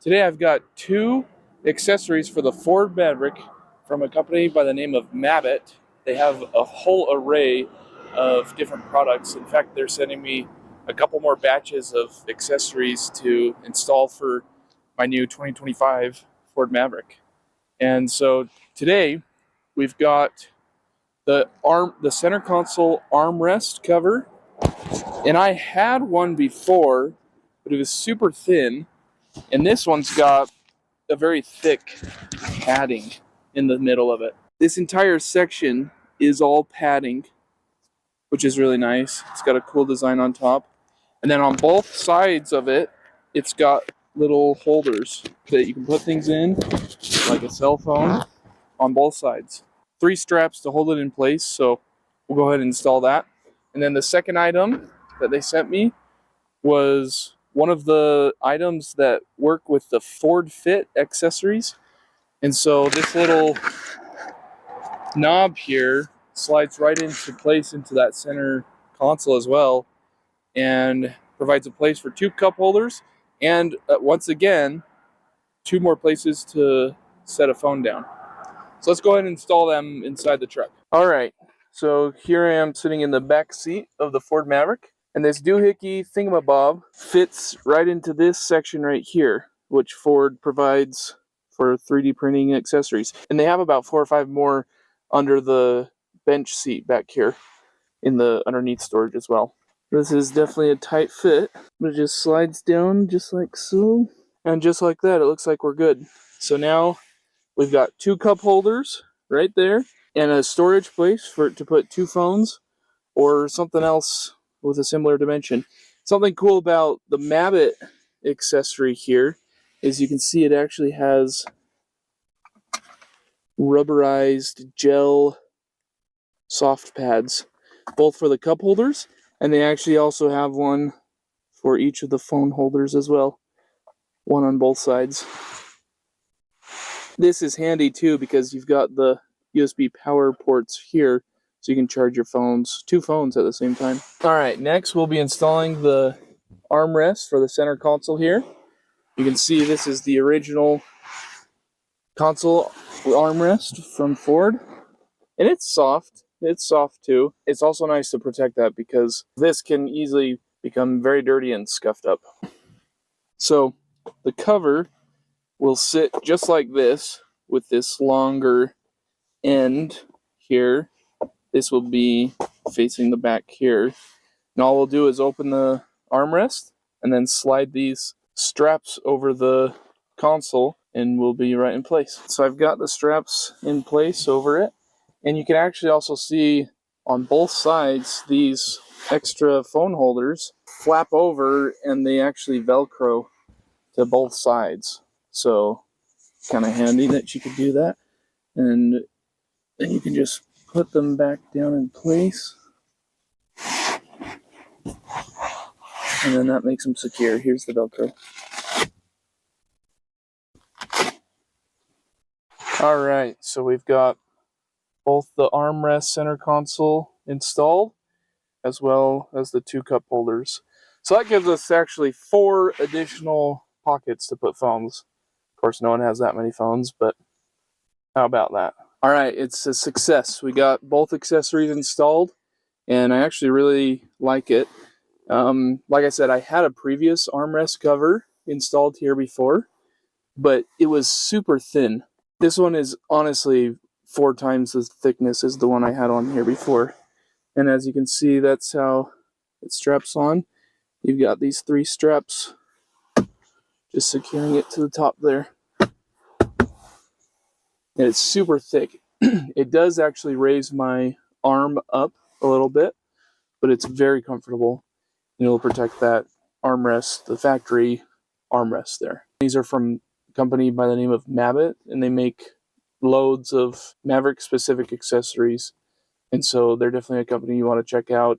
Today I've got two accessories for the Ford Maverick from a company by the name of Mabett. They have a whole array of different products. In fact, they're sending me a couple more batches of accessories to install for my new 2025 Ford Maverick. And so today we've got the center console armrest cover. And I had one before, but it was super thin. And this one's got a very thick padding in the middle of it. This entire section is all padding, which is really nice. It's got a cool design on top. And then on both sides of it, it's got little holders that you can put things in, like a cell phone, on both sides. 3 straps to hold it in place, so we'll go ahead and install that. And then the second item that they sent me was one of the items that work with the Ford Fit accessories. And so this little knob here slides right into place into that center console as well, and provides a place for 2 cup holders, and once again, 2 more places to set a phone down. So let's go ahead and install them inside the truck. All right, so here I am sitting in the back seat of the Ford Maverick, and this doohickey thingamabob fits right into this section right here, which Ford provides for 3D printing accessories. And they have about 4 or 5 more under the bench seat back here in the underneath storage as well. This is definitely a tight fit, but it just slides down just like so. And just like that, it looks like we're good. So now we've got 2 cup holders right there and a storage place for it to put 2 phones or something else with a similar dimension. Something cool about the Mabett accessory here is you can see it actually has rubberized gel soft pads, both for the cup holders, and they actually also have one for each of the phone holders as well, one on both sides. This is handy too because you've got the USB power ports here, so you can charge your phones, 2 phones at the same time. All right, next we'll be installing the armrest for the center console here. You can see this is the original console armrest from Ford, and it's soft. It's soft too. It's also nice to protect that because this can easily become very dirty and scuffed up. So the cover will sit just like this with this longer end here. This will be facing the back here. And all we'll do is open the armrest and then slide these straps over the console and we'll be right in place. So I've got the straps in place over it. And you can actually also see on both sides these extra phone holders flap over and they actually Velcro to both sides. So kind of handy that you could do that. And then you can just put them back down in place. And then that makes them secure. Here's the Velcro. All right, so we've got both the armrest center console installed, as well as the 2 cup holders. So that gives us actually 4 additional pockets to put phones. Of course, no one has that many phones, but how about that? All right, it's a success. We got both accessories installed, and I actually really like it. Like I said, I had a previous armrest cover installed here before, but it was super thin. This one is honestly 4 times the thickness as the one I had on here before. And as you can see, that's how it straps on. You've got these 3 straps just securing it to the top there. And it's super thick. It does actually raise my arm up a little bit, but it's very comfortable. And it'll protect that armrest, the factory armrest there. These are from a company by the name of Mabett, and they make loads of Maverick specific accessories. And so they're definitely a company you want to check out.